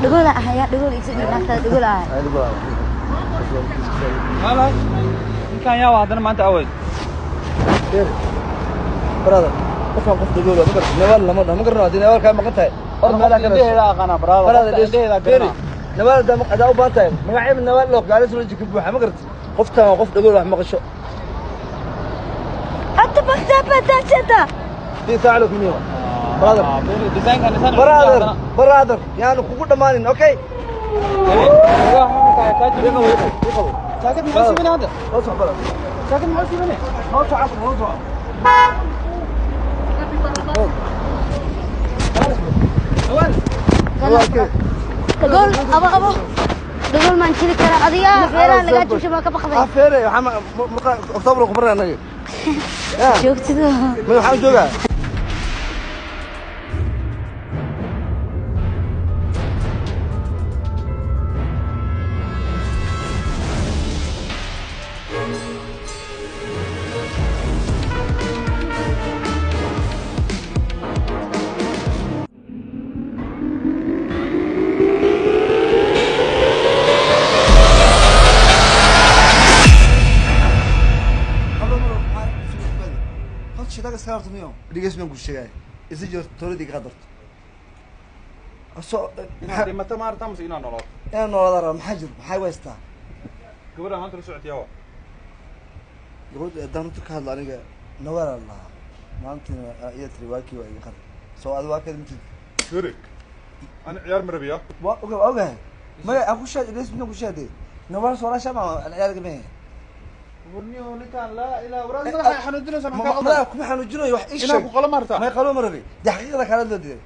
دقول أحياء دقول يصير ناس دقول هلا إن كان يا واحد أنا ما أنت أول برادر قفا قف دقول نوال لما ما قرنا دين أول كان ما قلتها أول ما لا كنا ده لا قنا برادر ده قنا نوال ده أداء بانتايم ما عيب نوال لو قال اسمه يجيك بوحة ما قرت قفتها وقف دقول راح ما قشوا أنت بختها شتا في ساعة من يوم برادر ديزاين كان لسان برادر يعني كوكو دمانين أوكي ساكن محسي من هذا اوسع برادر ساكن محسي من اوسع عفوا اوسع تقول أبا تقول ما نشيل كذا أضياء فيران لقيت شو ما كبخ فيران يا حما أكتوبر وخبرنا نجي شفت ده ما حاول جوجا صارت اليوم اللي اسمه نقول شيء إذا جرت تولدي قدرت الصو هذه متى ما أرتم سينا نلاد أنا نلاد محجر محاوسته قبل ما ترسل عتياوا يقول دامتك هذا أنا نوار الله ما أنت يتري واكي وأي قدر سو واكي أنت شرك أنا عيار مربيا أوكي ما أقول شيء ليش بنقول شيء دي نوار صورة شباب العيال كمية ورنيو نكان لا إلى ورا ما حنجنو سمح ما كم حنجنو يوح إيش أنا بقول مرتا ما يقولون مربي دي حقيقة كانت لدي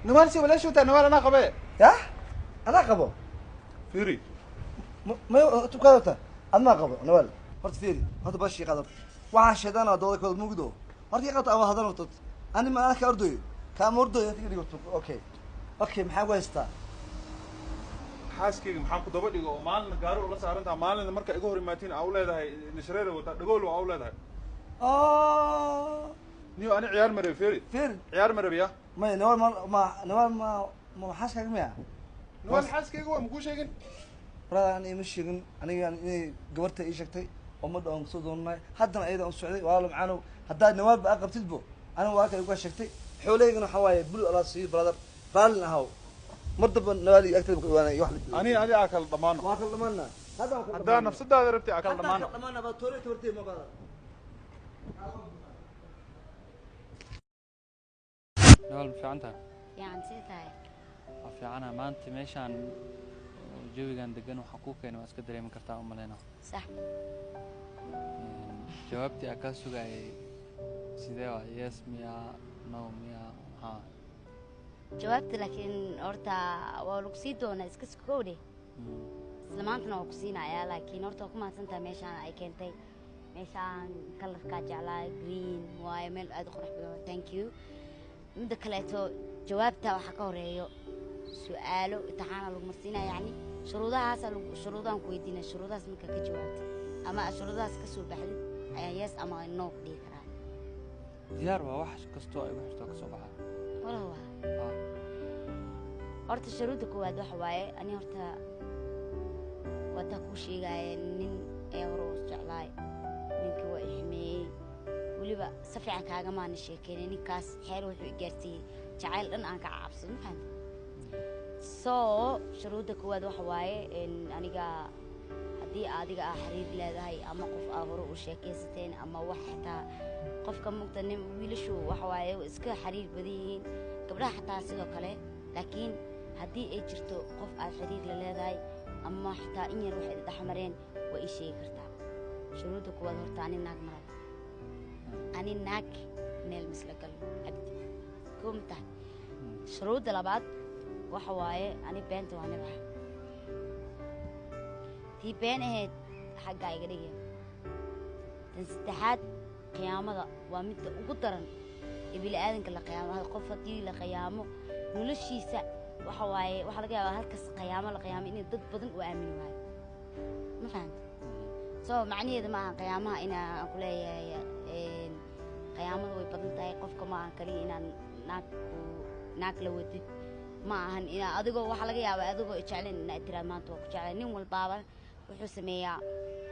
نوارسي ولا شو تنوار أنا قبي يا أنا قبو فيري ما تبغى أنا قبو نوال هرت فيري هذا باشي قدر وعاش هذا أنا دولك كل موجودو هرت يقطع أو هذا نقطة أنا ما أنا كأردوي كأمردو يتقدر يقول أوكي محاول يستا xaaskeyga maxaan ku daba dhigo oo maalin gaari ula saarantaa maalin marka igu hor imaatiin aa u leedahay nashreer wada dhagool aa u leedahay niyo ani ciyaar maray feeri ciyaar marabiya ma xaaskeyga miya nawal xaaskeyga waa muku sheegin brada ani ima sheegin aniga inay gabarta ii sheegtay oo ma dhawn soo doonay haddana ayada u socday walaalo macaano haddaad nawaal ba qabtidbo aniga waa kale uga sheegtay xoolaheygana waxa waaye bul ala sii brother raalin ahaw مرتبا نوالي أكتب وأنا يحلف أنا أكل ضمان ما أكل ضماننا هذا نفس هذا ربتي أكل ضمان ضماننا بتوري تورتي ما بعد نوال في عنتها يعني سيتاي في عنها ما أنت ماشان جوي كان دقن وحقوق يعني واسكدري من كرتا أمالنا صح جوابتي أكاسو جاي سيدوا يس ميا نو ميا ها جوابت لكن أورتا ولوكسيدو أنا إسكس كودي زمانتنا وكسينا يا لكن أورتا كمان سنتا ميشان أي كنتي ميشان كلف كاجعلا جرين وايمل أدخل رح thank you مدة كليتو جوابتها وحكوريو سؤاله امتحان لو مرسينا يعني شروطها شروطها كويدين شروطها اسمك كجوابت أما شروطها كسو بحد يس أما النوك دي كرا ديار وحش كستو أي وحش تكسو بحد ولا هو horta shuruudda koowaad waxa waaye ani horta wada ku sheegay nin ee hore u jeclaay ninkii waa ixmeeyay waliba si fiican kaaga maana sheekeynay ninkaas xeer wuxuu gaartay jacayl dhan aan ka cabsan maxan soo shuruudda koowaad waxa waaye in aniga haddii adiga ah xiriir leedahay ama qof aa hore u sheekaysateen ama wax xitaa qofka mugta nin wiilashu waxa waaye iska xiriir badan yihiin gabdhaha xitaa sidoo kale laakiin haddii ay jirto qof aad xiriir la leedahay ama xitaa in yar waxay dhaxmareen waa ii sheegi kartaa shuruudda kuwaad horta ani naag maraba ani naag meel misla galo cabdi koo ma tahay shuruudda labaad waxa waaye ani beenta waa nibaxa tii been ahayd xaggaa iga dhigaya tan saddexaad qiyaamada waa midda ugu daran ee bini'aadanka la qiyaamo qof haddii la qiyaamo noloshiisa waxa waaye waxaa laga yaabaa halkas qiyaamo la qiyaamo inay dad badan u aamini waayo ma fahanta soo macnaheeda ma aha qiyaamaha inaan ku leeyahay qiyaamada way badan tahay qofka ma ahan kaliya inaan naag la wadid ma ahan inaa adigoo waxaa laga yaabaa adigoo jeclayn inaa tiraad maanta waa ku jeclay nin walbaaba wuxuu sameeyaa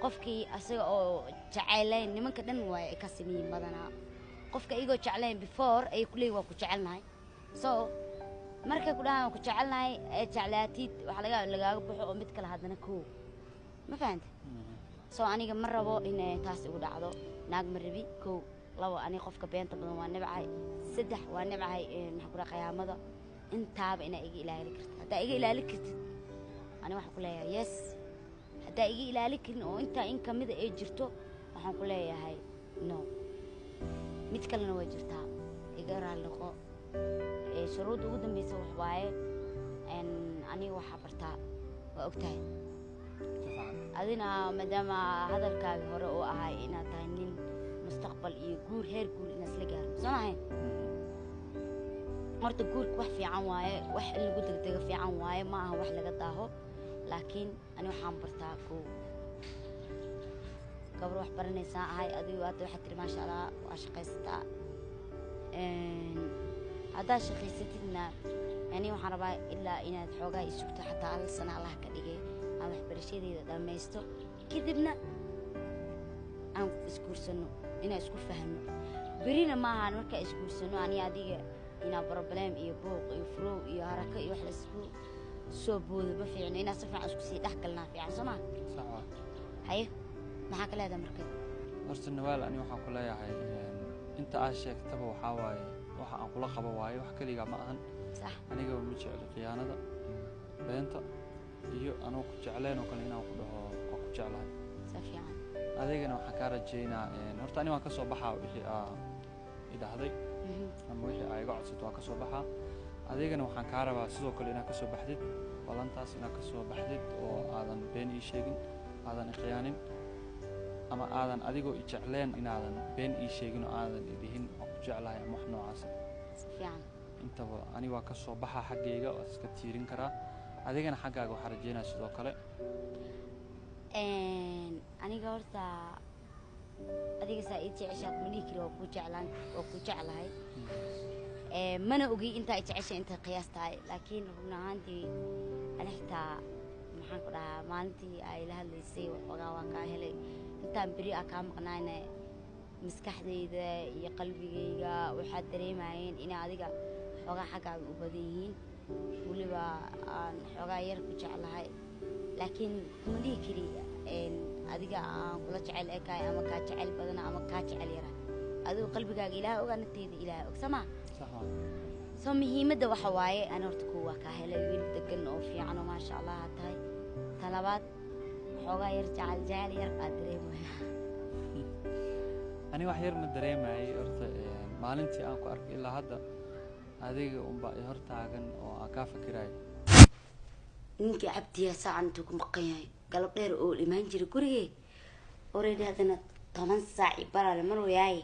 qofkii asaga oo jecelayn nimanka dhan waay ka sameeyeen badanaa qofka igoo jeclayn before ay ku leeyihin waa ku jecelnahay so markay ku dhahaan waa ku jecelnahay ee jeclaatid waxaa laga yaabaa in lagaaga baxo oo mid kale haddana koo ma fahanta so aniga ma rabo in taas igu dhacdo naag ma rabi koo labo aniga qofka beenta badan waa nibcahay saddex waa nibcahay maxaa ku dhaha qiyaamada intaaba inaa iga ilaali kartid haddaa iga ilaali kartid ani waxaan ku leeyahay yes haddaa iga ilaali karin oo intaa in kamida ay jirto waxaan ku leeyahay no mid kalena way jirtaa iga raali noqo shuruudda ugu dambeysa wax waaye aniga waxaa bartaa waa ogtahay adina maadaama hadalkaagi hore oo ahay inaad tahay nin mustaqbal iyo guur heer guur inaad isla gaaro soo mahayn horta guurka wax fiican waaye wax in lagu degdego fiican waaye ma aha wax laga daaho laakiin ani waxaan bartaa koo gabar wax baranaysaa ahay adigu hadda waxaad tiri maasha allah waa shaqaysataa haddaad shaqaysatidna yani waxaan rabaa ilaa inaad xoogaa isugto xataa hal sana allah ka dhigay aan waxbarashadeeda dhammaysto kadibna aan isguursano inaan isku fahno berina maahan markaa isguursano ani adiga inaa problem iyo buuq iyo furow iyo harako iyo wax laisku soo boodo ma fiicno inaa si fiican isku sii dhex galnaa fiican soo maa haye maxaa ka leedahay marka horta nawaal ani waxaan ku leeyahay inta aad sheegtaba waxaa waaye waxa aan kula qabo waaye wax keligaa ma ahan sax aniga ma jecli khiyaanada beenta iyo anuu ku jecleen oo kale inaan ku dhaho waa ku jeclahay si fiican adeegana waxaan kaa rajaynaa horta ani waan ka soo baxaa wixii aa idhahday ama wixii aa iga codsato waan ka soo baxaa adeegana waxaan kaa rabaa sidoo kale inaad ka soo baxdid ballantaas inaad ka soo baxdid oo aadan been ii sheegin aadan i khiyaanin ama aadan adigoo i jecleen inaadan been ii sheegin oo aadan idhihin waan ku jeclahay ama wax noocaas si fiican intaba ani waa ka soo baxaa xaggayga waa iska tiirin karaa adigana xaggaaga waxaa rajaynaa sidoo kale aniga horta adiga saa ii jeceshaad ma dhihi kari waa ku jeclahay mana ogi intaa i jeceshay inta qiyaas tahay laakiin rubna ahaantii ani xitaa maxaan ku dhahaa maalintii ay la hadlaysay waxoogaa waan kaa helay intaan beri aa kaa maqnaayna maskaxdayda iyo qalbigayga waxaad dareemayeen inay adiga xoogaa xaggaaga u badan yihiin weliba aan xoogaa yar ku jeclahay laakiin kuma dhihi kari adiga aan kula jecel ekaay ama kaa jecel badana ama kaa jecel yara adigu qalbigaaga ilaaha ogaa nafteeda ilaaha og samaa soo muhiimadda waxa waaye ani horta kuwa waa kaa helay wiil degan oo fiican oo maasha allah ha tahay talabaad xoogaa yar jecel yar aad dareemaya ani wax yar ma dareemayay horta maalintii aan ku arkay ilaa hadda adiga unbaa i hor taagan oo aan kaa fikiraayo ninkii cabdiyaa saacan intuu ku maqan yahay galab dheer oo imaan jira gurigee already haddana 10 saac i baraale mar wayaaye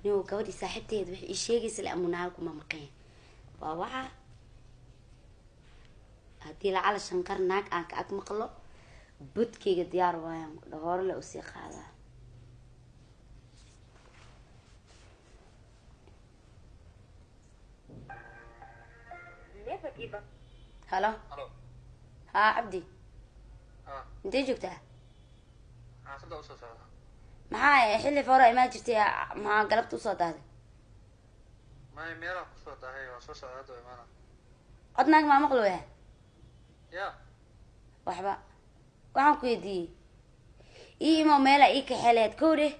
niw gabadhii saaxiibteeda waxay ii sheegaysa le amunaalkuma maqan yahay waa waxa haddii lacala shankar naag aan ka ag maqlo budkayga diyaar waayaan dhahoore le usii qaadaa halo haa cabdi intee joogtaa maxaa xilli foora imaan jirtay maxaa galabta usoo dahday may meelaan kusoo dahay waa soo socda hadda imaana cod naag maa maqlo waya ya waxba waxaan ku weydiiyey ii imo meelaa ii kaxeleed kow dheh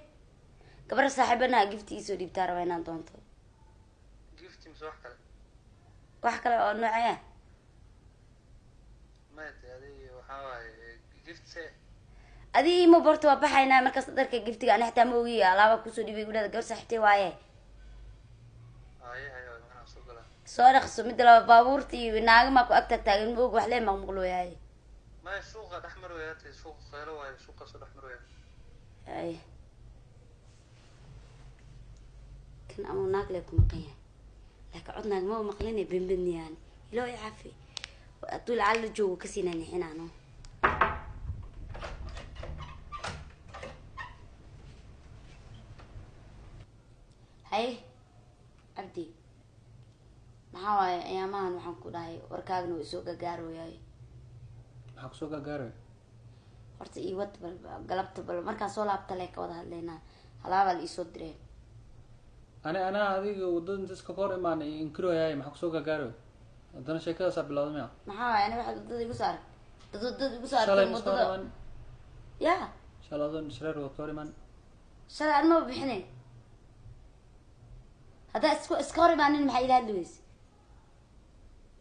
gabar saaxiibana gifti iisoo dhiibtaa raba inaan doonto gift mise wax kale wax kale oo noocee may de adi waxaa waaye gift se adii ima borta waa baxaynaa markaas darka giftiga ani xataa ma ogiya alaaba kusoo dhibay gudhada gabar saaxiibtay waaye haye haye waxaan soo galaa soo dhaqso midda laba baabuurta iyo naaga maa ku agta taagan ma og wax lee maqmuqlooyahay maya suuqa dhex mar weyaate suuqa khaylo waayo suuqa soo dhex mar weyaa ay kan ama naag lee ku maqan yahay laakiin cod naag ma u maqlinay benbedniyaan iloo i cafi hadduu lacag la joogo kasii nanixinaano haye cabdi maxaa waaye ayaamahan waxaan ku dhahay warkaagna waa isoo gagaarooyaay maxaa kusoo gaagaaraya horta ii wad bal galabta bal markaan soo laabta lee ka wada hadlaynaa halaabaa la iisoo direen anaa adiga wadada intaas ka hor imaan inkiroyahay maxaa kusoo gaagaaraya haddana sheekadaasaa bilowda miya maxaa waaye ani waxaad wadada igu saarag dad wadada igu saartay shalay misoo wadada imaan ya shalay adoo shareer wad ka hor imaan shalay an maba bixinayn haddaa iska hor imaanin maxaa ila hadli weyse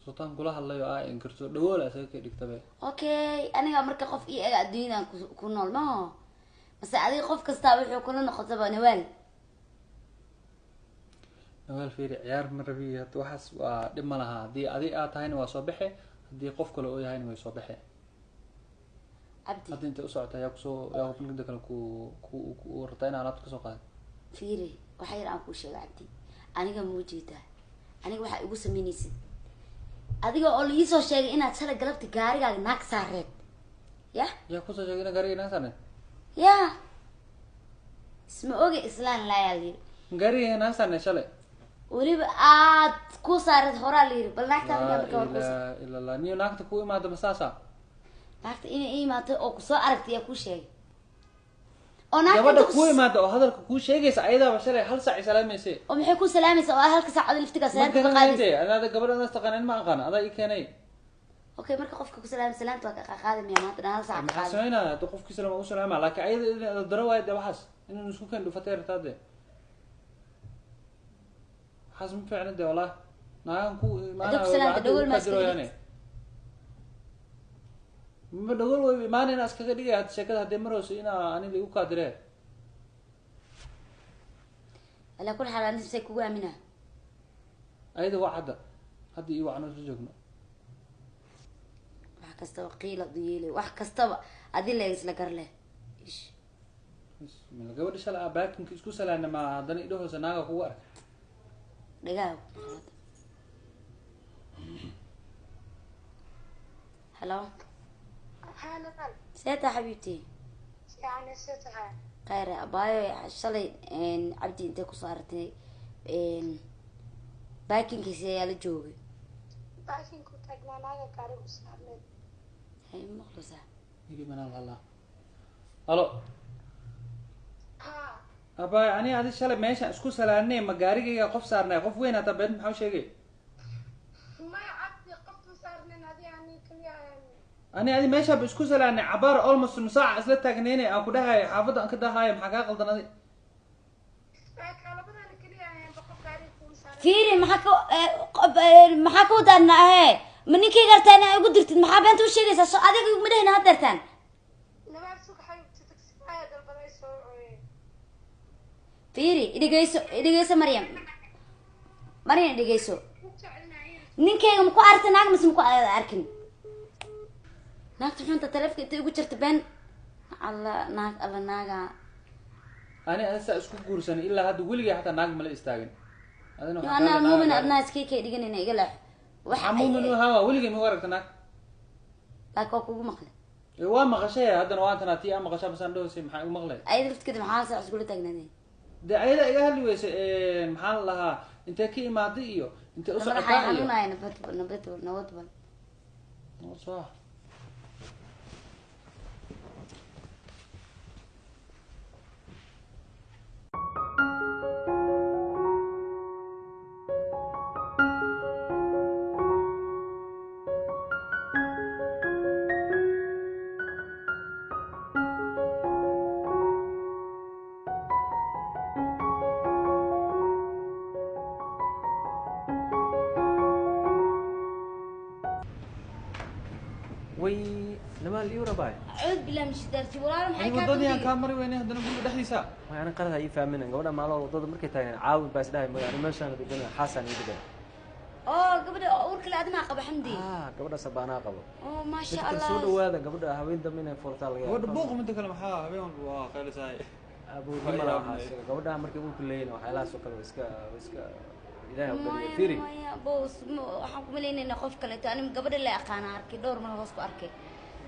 sultaan kula hadlayo inkirto dhawool asaga ka dhigtabe okay aniga marka qof ii ega adduunyadan ku nool maho mase adiga qof kastaa wuxuu kula noqotaba nawaal nawaal fiiri ciyaar ma rabi hadda waxaas waa dhib ma laha haddii adi aad tahayna waa soo baxe haddii qof kale oo yahayna way soo baxe cabdi hadda intay u socota yaa kusoo yaa mida kale ku rabtaa in alaabta kasoo qaada fiiri waxa yar aan kuu sheega cabdi aniga ma ujeedaa aniga waxaa igu sameynaysid adiga oo laiisoo sheegay inaad shalay galabta gaarigaaga naag saareed ya yaa kusoo sheegay ina gaariga inaan saarnay ya isma oge islaan laayaa la yiri gaariga inaan saarnay shalay weliba aad ku saareed horaa la yiri bal naagta adiga marka war kusa ila la niyo naagta ku imaada masaasa naagta inay ii imaatay oo kusoo aragtay yaa kuu sheegay oo gabadha ku imaada oo hadalka kuu sheegaysa ayadaaba shalay hal saac salaamayse oo maxay ku salaamaysaa oo halka saacada liftigaa salaamta ka qaadaysa anaada gabadha anaas taqaanin ma aqaan adaa ii keenay okay marka qofka ku salaamay salaamta waa ka qaadi miya maanta dhan hal saac ka maxaa qaadi sameynaya hadduu qofkii salaama u salaama laakiin ayada in daro waayo dee waxaas inuu isku keen dhufatay rabtaa dee waxaas ma fiicna dee wallahi naagan ku Haddii ku salaamta dhagool ma iska yani ma dhagool way imaanayna iskaga dhigay hadda sheekada haddee marayso inaa ani ligu kaadiree alaa kul xaal anis say kugu aaminaa ayada waa cadda hadda iyo waxaan soo joogno wax kastaba qiila du yeelay wax kastaba adi la isla gar leh ish gabadha shalay baakinka isku salaana ma haddana idhahoosa naaga kugu ark dhagaa hello seeta xabiibti يعني ستها khayr abaayo shalay cabdi intay ku saartay baakinkiisi ayaa la joogay لكن كنت أجمع معك كاري وسامن hay maqlusaa igi manal hallah halo ها abaayo ani adi shalay meeshaan isku salaanay ma gaarigayga qof saarnay qof weyn hata been maxaa u sheegay ما عدي قفت صار من هذه يعني كل يعني ani adi meeshaaba isku salaanay cabaar almost nus saaca isla taagnaynay aan ku dhahay xaafadda aan ka dahaaya maxaa kaa qaldan adi على بدل كل يعني بقف كاري يكون صار fiiri maxaa ka wadaana ahe ma ninkii gartaan aa ugu dirtid maxaa beenta u sheegaysaa so adiga ma dhehina had deertaan نبغى سوق حبيبتي تكسي هذا البلاي سوي fiiri idhegeyso maryam idhegeyso ninkeyga maku aragta naag mase maku arkin naagta xunta taleefka intay ugu jirta been alla naaga ani adi saa isku guursanay ilaa hadda weligay hataa naag mala istaagin adina yo waxaa anaa kaa muumin leedahay- adnaa iskay dhiganayna iga leex waxaa muumin u ahaa weligay ma aragta naag laakiin waa kugu maqlay waa maqashay haddana waa tanaa tii aa maqashaa masaan dhahosay maxaa u maqlay ayada laftigeeda maxaa saa iskula taagnaadeen dee ayada iga hadli weysa maxaa la lahaa intee ka imaaday iyo intee u madaxa socotaa iyo xanuunaya nabadbal soo يورا باي أعوذ بالله من الشيطان الرجيم والله ما anigu حكيت wadadii aan kaa mari weynay haddana guriga dhexdiisa ما أنا قرأت هاي فاهمين قبل ما الله وضد مركي تاني عاود بس ده يعني ما شان بدنا حسن يبدأ قبل أورك الأدنى قبل حمدي قبل سبعنا قبل ما شاء سود الله هذا قبل هاوين دمنا فورتال gabadha buuq minta kale maxaa habeen walba waa qaylisahay أبو جمال قبل ده مركي ممكن لين وحيلا سكر ويسكا إلهي وبدي فيري بوس حكم لين إن خوف كله أنا قبل اللي أقانا أركي دور من هوس أركي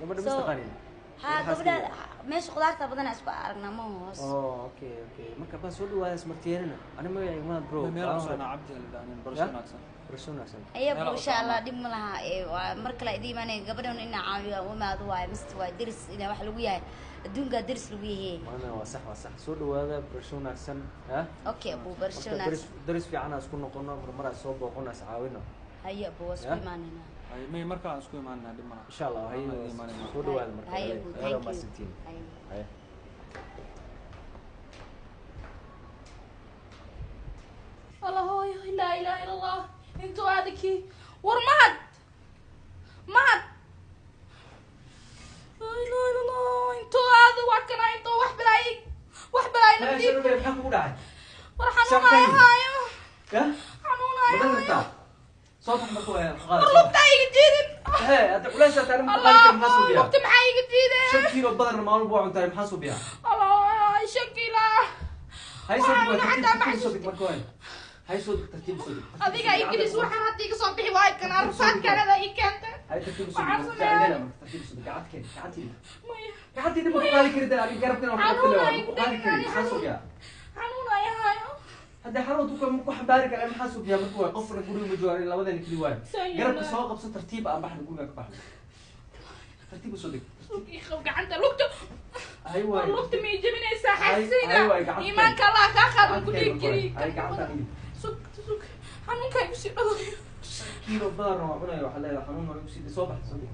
قبل ده مستقانين قبل مش خضار بدنا أسبوع أركنا ما هوس أوكي مركب بس سود هذا سمرتيرنا أنا ما يعني ما برو أنا عبدي اللي برشلونة أحسن برشلونة إن شاء الله دم لها مركلة دي ماني قبل إن عاوي وما ضواي مستوى درس إلى وحلوية الدنيا درس لويه أنا وصح سود هذا برشلونة أحسن ها أوكي أبو برشلونة درس في عنا سكون قلنا مرة صوب وقلنا سعاوينا هيا أبو وسوي معنا هاي ما مركا اسكو معنا دي إن شاء الله هاي سود هذا مركا هيا أبو هذا ما ستين هاي الله لا إله إلا الله انتو هذيكي ورمهد مهد لا إله إلا الله انتو هذا وكنا انتو وحبلاي لا شنو اللي بحكوا بعد ورحنونا يا هايو يا حنونا يا بدل هايو انت صوتك مكوى خالص والله بتاعي جديد هي انت ليش تعرف الله مقالك محاسوب وقت بها معي جديد شو كيلو بدر ما نبوع انت محاسوب بها الله شكيلة هاي صوتك ترتيب صوتك مكوى هاي صوتك ترتيب صوتك هذيك إنجليز وحن هديك صبحي وايد كان عرفات كان هذا إيكانت هاي ترتيب وعارفة صوتك ما- لا ترتيب صوتك قعدت كده مقالك كده على قربنا مقالك كده محاسوب بها حنونا يا هايو هذا حرود وكم مكوح بارك على محاسوب بها مكوى قفر قولي مجواري لا وذا نكلي واحد قرب سواق بس ترتيب أم بحر نقول لك بحر ترتيب صوتك وقعنت لوقت أيوة لوقت ما يجي من الساحة أيوة، السيدة قعدت إيمانك الله كاخذ وكل كري هاي قعدت سك حنون كان يصير كيلو بدر وعنا وحلا حنون ولا يصير صبح صدق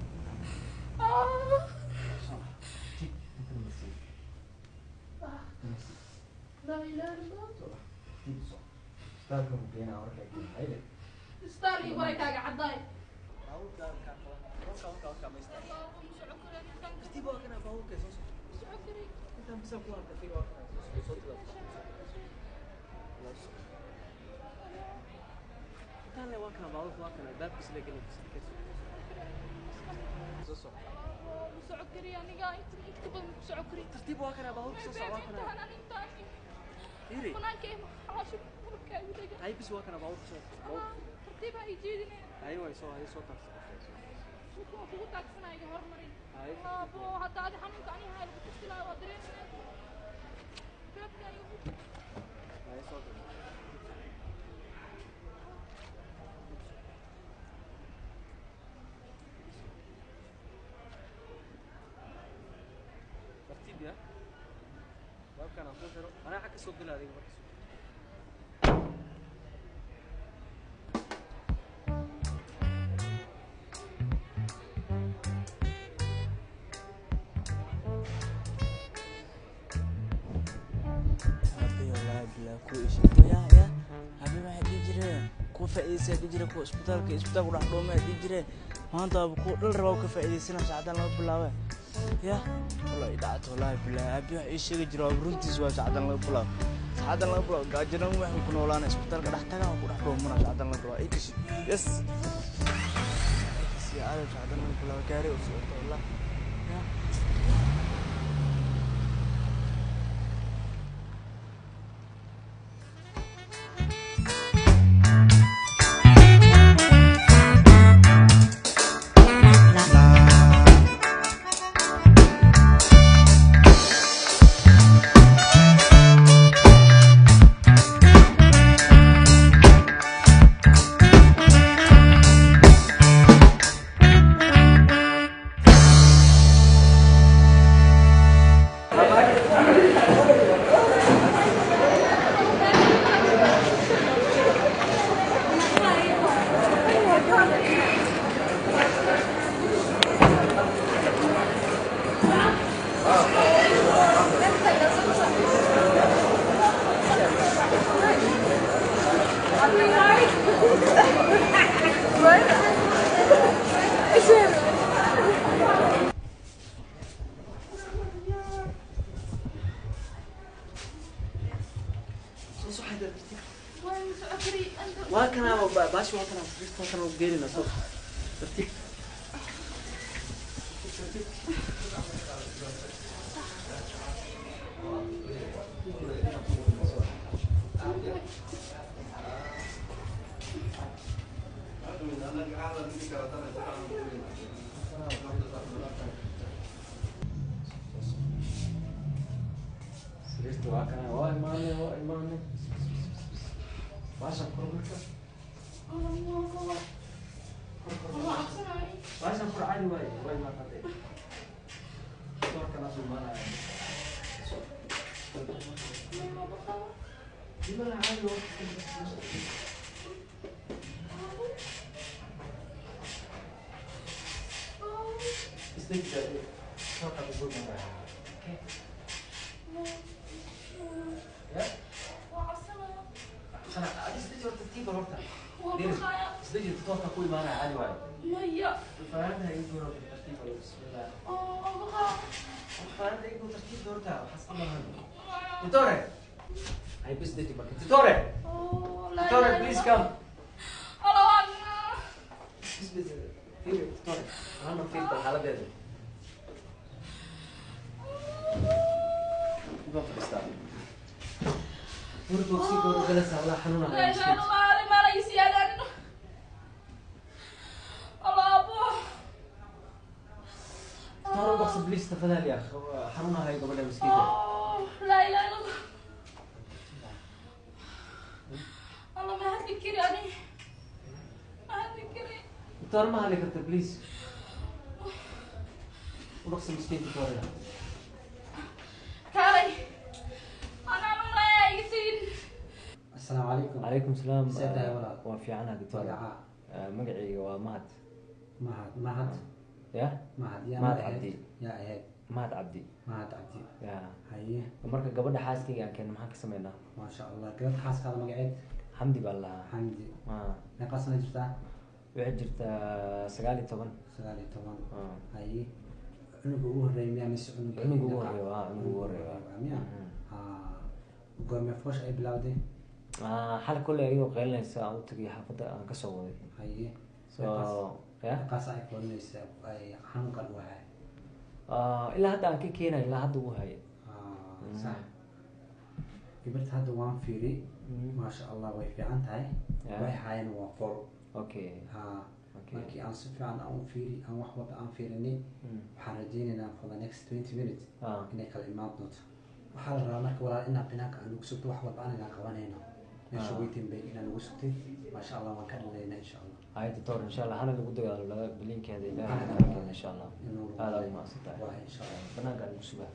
لا إله إلا الله استاذكم بينا أورك هاي استاري وراك عداي سعكري يعني قاعد يكتب سعكري ترتيب واكنا باهو بس واكنا انا نمتاشي يري كنا كيف حاشب وركاي ودقا هاي بس واكنا باهو بس ترتيبها يجيدني ايوه يسوى هاي صوتك شوفوا فوق تاكسنا يجي هرمرين هاي ابو حتى هذه حنون كاني هاي اللي بتشتغل ودرين هاي صوتك ترتيب يا واكنا انا حكي صوت هذه faa'iideysan jireen ku isbitaalka wax dhoomay jireen maanta ku dhal rabo ka faa'iideysana saacadan laga bilaabay ya wallahi dhacdo wallahi bilaay abi wax ii sheegi jiro runtiis waa saacadan laga bilaabo gaajiran waxaan ku noolaana isbitaalka dhex tagaan ku dhex dhoomana saacadan laga bilaabo ay kashi yes si aad saacadan laga bilaabo gaari u socdo wallahi ya هذا ترتيب وين مسافري انت وهكذا باش وهكذا سريرته هكذا وقيلنا صوت ترتيب سريرته هكذا وإيماني باشا كربك باشا كر عادي واي ما قدي صور كنا في المانا لما عادي استيقظ صور كنا في المانا يا أنا أستيقظ ترتيب الوقت استيقظ تطوط كوي معنا عادي واي مية فهذا يقول ترتيب بسم الله فهذا يقول ترتيب دورتها حسب الله هذا تتوري هاي بس ديتي بك تتوري تتوري بليز كم بس فيري تتوري أنا في الحالة دي يبقى في الإستاذ ورد وكسيك ورد جلس على حنون على لا إله إلا الله ما رئيسي هذا الله أبو ترى بس بليز تفضل يا أخ حنونها هاي قبل مسكينة لا إله إلا الله الله ما هتذكر يعني ما هتذكر ترى ما عليك أنت بليز ورقص مسكين تتوري كاري أنا ما يصير السلام عليكم. عليكم السلام. سيدة يا ولد. وفي عنها دكتور. مقعي ومهد. مهد. يا؟ مهد يا مهد عبدي. يا إيه. مهد عبدي. مهد عبدي. يا. هاي. مركب قبل حاسكي يعني كان معك سمينا. ما شاء الله قبل حاسك هذا مقعد. حمدي بالله. حمدي. نقصنا جرتا. واحد جرتا سقالي طبعا. سقالي طبعا. هاي. أنا بقول ريم يعني سؤال. أنا بقول ريم. أنا بقول ريم. قوم يفوش أي بلادي. حال كل يوم قلنا ساعة تجي حفظة كسوة. هاي. يا. قصائد قلنا ساعة أي حنو قالوا هاي. إلا هذا أكيد كينا إلا هذا هو هاي. صح. قبلت هذا وان فيري. ما شاء الله ويفي عن هاي. وي هاي وقول. أوكي. markii aan si fiican aan u fiiri aan wax walba aan fiirinay waxaan rajaynaynaa for the next 20 minutes inay kala imaan doonto waxaa la rabaa marka walaal inaan binaanka aan ugu sugto wax walba anaga qabanayno meesha weytin bay inaan ugu sugtay maasha allah waan ka dhalaynaa insha allah هاي دكتور إن شاء الله أنا اللي قلت له بلينك هذا إن شاء الله هذا ما أستطيع إن شاء الله بناقل المسبح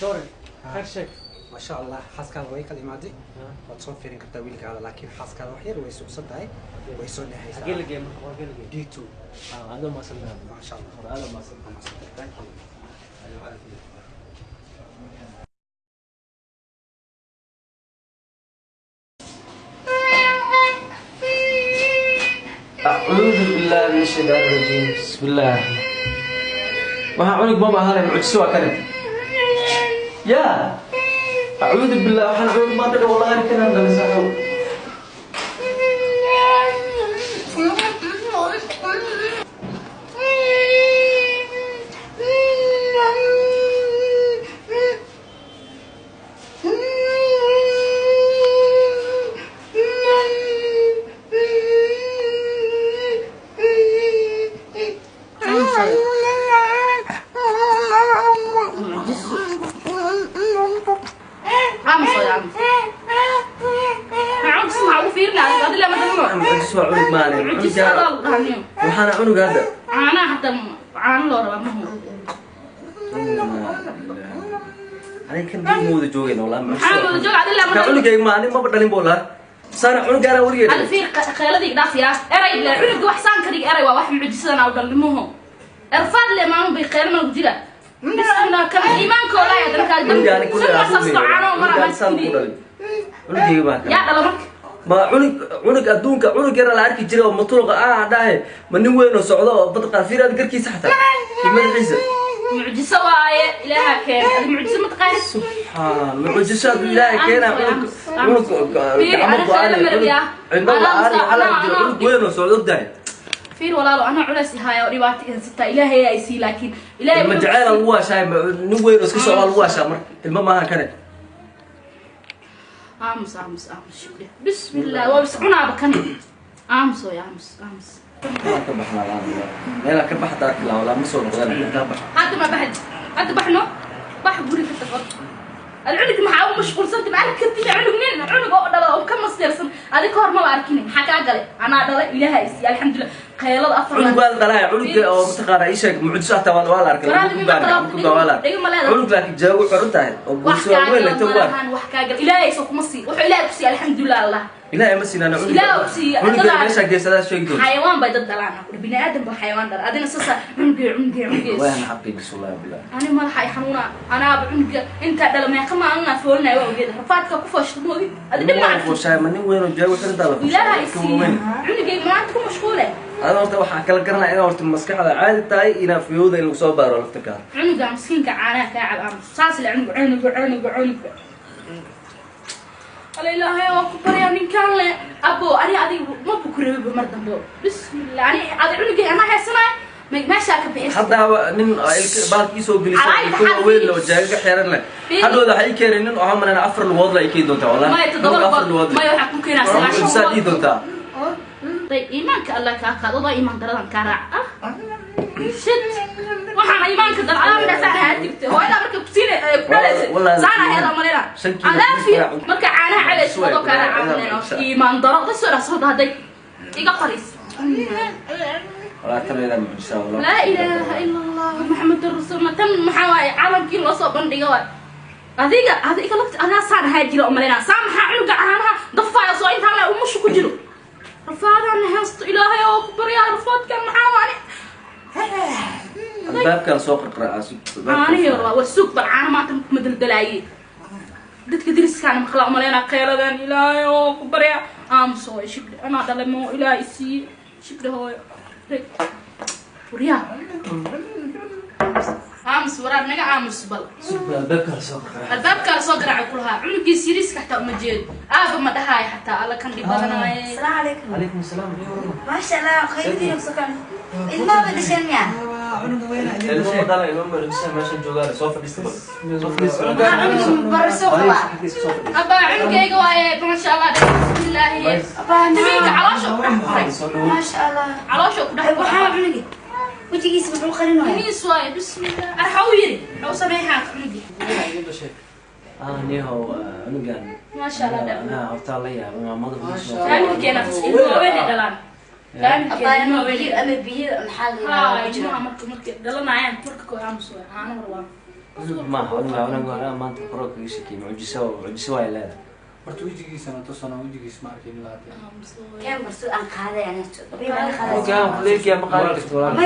دوري خير شيء ما شاء الله حاسك هذا ويك الماضي وتصون فيرين كنت أقول لك هذا لكن حاسك هذا وحير ويسوق صدقي ويسوق نهاية أقول لك أقول لك دي 2 هذا ما صدق ما شاء الله هذا ما صدق ما صدق ثانك يو أعوذ بالله من الشيطان الرجيم بسم الله ما عنق ماما هذا معجسوا كانت يا أعوذ بالله وحنا عود ما تدري والله أنا كنا نغلسها waxaana cunuga hadda caanaha hataa caano loo rabaa mahu aniga kan dib mooda joogeen walaa maxaa wada joog adila ka cunugayga ma aniga maba dhalin buu lahaa saana cunugaana weligeed hada fiir khayladii dhaafiya eray la cunug wax saan ka dhig eray waa wax mucjisadan aw dhalnimuhu erfaad le maanu bay khayl ma jira bismillah kan iimaanka walaay adan ka cunugaani ku cunugayga baa yaa dhala marka ma cunug adduunka cunug yar la arki jiray oo matuluqa dhahay ma nin weyn oo socdo oo bad qafiirad garkiisa xataa madaxiisa معجزة واي إلهها كان المعجزة متقارب سبحان معجزة إلهها كان عنق عنق وين وصعود ده فير ولا لو أنا علاسي هاي وريباتي ستة إلهي يا إسي لكن إلهي المجعل الواش هاي نوين وسكسر الواش أمر الماما كانت أمس شكرا بسم الله وبسعنا بكني أمس يا أمس كبحنا لا كبحت أكل ولا مسوي غير كبح هذا ما بعد هذا بحنو بوري في التفر العنق محاول مشغول صرت بعد كتير عنق منين عنق أو كم مصدر سن هذا كهر ما بعرفني حكى قال أنا ضل إلهي إسي الحمد لله خيال أفر عنق قال ضل عنق أو متقارع إيش معجزة تبان ولا أركان عنق لكن جاوب عرضه وبسوا وين لتوه وحكى قال إلهي سوق مصي وإلهي إسي الحمد لله الله إلهي مسنا أنا عنق ليش أجلس هذا شيء يقول حيوان بيض دلعنا بني آدم بحيوان دل أدينا ساسا عنق وين حقي بسم الله بالله أنا ما راح يحنونا أنا بعنق أنت دل ما يقام أنا فولنا وجد رفعتك كفاش تموت أدينا ما أعرف وش من وين وجاوب كذا دل إلهي إسي عنق ما عندكم مشغولة أنا قلت وح كلا قرنا أنا قلت مسكح على عادي تاي إنا في يودا اللي صوب بارو الافتكار عنق مسكين كعاناه كعب أمس ساس العنق الله إلهي وكبر يا من كان له أبو أنا ما بكره بمردم بو بسم الله أنا عنقي أنا حسنا ما شاك بإيش حتى نن بعد يسوق لي يكون وين لو جاك حيرنا لك هذا ده حي كيرن إنه هم أنا أفر الوضع يكيد دوتا ولا ما يتضرب ما يحكم كنا سلاشة سادي دوتا طيب إيمانك الله كأكاد وضع إيمان دران كارع شد waxaan iimaanka dalcada saana hadibto hooyada marka kusine saana heeda malina alaafi marka caanaha calays wado kana caawinayno iimaan daro dadka soo haday iga qaris wala tabeela insha Allah la ilaha illa Allah muhammadur rasulullah tan maxaa caalamkii loo soo bandhigo adiga lafta ana saana haajiro malina saamaha cunuga caanaha dafaya soo inta la umushu ku jiro rafaadana haasto ilaahay oo ku bariya rafaadka maxaa الباب كان سوق القراءة أنا يلا والسوق بالعالم ما تم مدل دلاعي دتك درس كان مخلق ملينا خير ذا إلهي وكبريا سوي شبل أنا دلمو إلهي سي شبل هو وريا ورا نجا بل الباب كان سوق القراءة كلها عنق سيريس حتى مجيد ما دهاي حتى الله كان يبغانا السلام عليكم عليكم السلام ما شاء الله خير دينك سكان إلما بدشان يعني عنق وين المهم ده المهم لسه ماشي جوجار سوف ديستبل برسوق أبا عنقي قواي ما شاء الله بسم الله أبا نبيك علاشو ما شاء الله علاشو كده وحاب عنقي وجهي يسمع خلينا هني سواي بسم الله أحويري أو سميحات عنقي نيهو عنقان ما شاء الله أنا عرفت الله يا ما ضبط كان كنا تسيبه وين دلان كان أنا بيجي أنا بيجي محل ما مرك دلنا عين مرك كوي عمسوي أنا والله ما أنا ما أنت بروك يشكي معجزة ولا horta wejigiisana tusana wejigiis ma arkin كان برسول أن قاعدة يعني كان ليك يا مقالك ما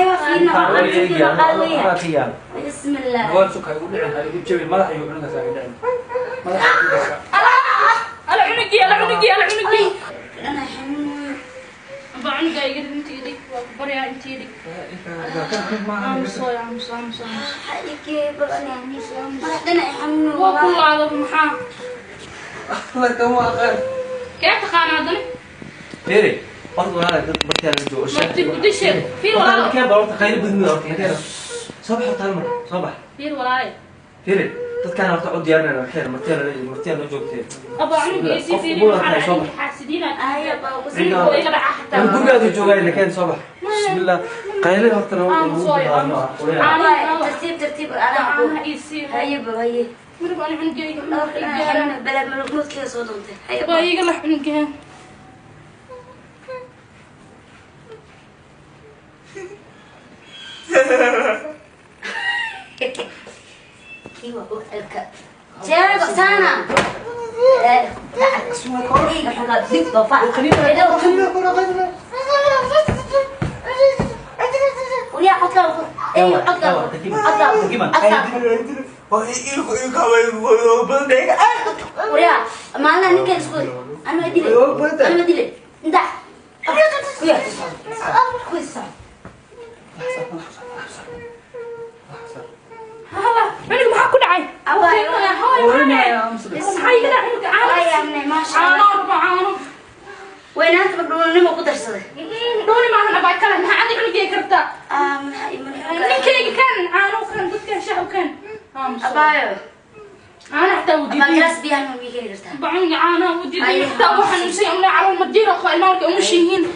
يوفينا بسم الله هو سوق هيقول لي هيجيب جبل ما راح يقول لنا ساعه على عنقي أنا حنون بعنقي يقدر انت يدك وبريا انت يدك عمسوي حالك برأني يعني ما أنا حنون وكل هذا محا الله كم آخر كيف تقانا هذا فيري برضو هذا برتين الجو بدي شيء فير ولا كيف بروح تخيل بدنا صباح تمر صباح فير ولا فيري تذكر أنا تعود ديارنا الحين مرتين نجوكتين أبا عنقي يصير فيري حاسدين أيه بس ويقرأ حتى نقول قاعد الجو اللي كان صباح بسم الله قايل لي وقت ترتيب أنا أنا يصير هاي بهاي مرة أنا عنقي بلا ملوك كذا صوتهم أبا يقلح عنقي kiwa alka jeego sana اسمه كوري حنا ديك ضفا ويا حطها ايوه حطها ويا ما انا نكل سكول انا ما ادري انت ويا كويس هلا عنق maxaa ku dhacay ما شاء الله وين انت بدون ما قدر صدق دوني ما انا باكل ما عندي عنق كرتا كان عانو كان ضد كان شحو كان ابايو انا حتى ودي ما جلس بيها من بيجي كرتا بعوني عانو ودي حتى waxaan nusay على المدير اخو المالك ومشيين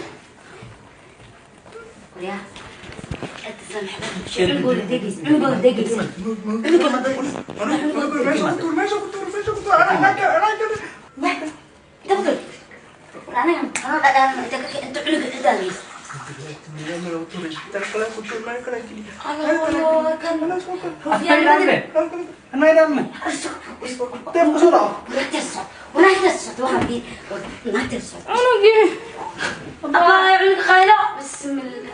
ويا نقول دقيس نقول دقيس تفضل انا انت علق اداليس انا يدمن تم بسرعه ولا تسعد واحد ما تسعد انا جي ابا علق خيره بسم الله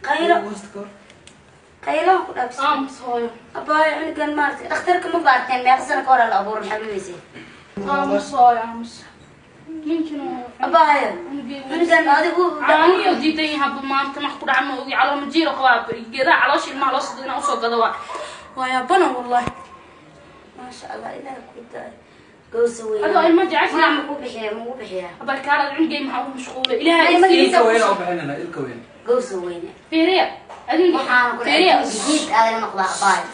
خيره خيره بس صاير ابا علق مارتي اخترك ما بارتين ما يخسر كور الابور حبيبي صاير يمكن أبايا من كان هذا هو أنا وديتي هب ما أنت ما أخبر عنه على مجير قواب جذا على شيء ما على صدقنا أوصل قدوا ويا بنا والله ما شاء الله إذا كنت قوسوي هذا ما جعش ما مو بحيا مو بحيا أبا الكارد عندي معه مشغولة إلى الكوين أو بحنا الكوين قوسوي فيريا أدين فيريا جيت هذا المقطع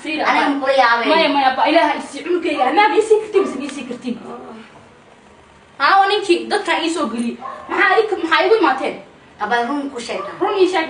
أبايا أنا مقولي يا ما يبا إلها يسيعون كذا ما بيسي كتير بس بيسي كتير ها ونينكي dadka ii soo gali maxaa yiri maateen abaa run ku sheegay run ii sheeg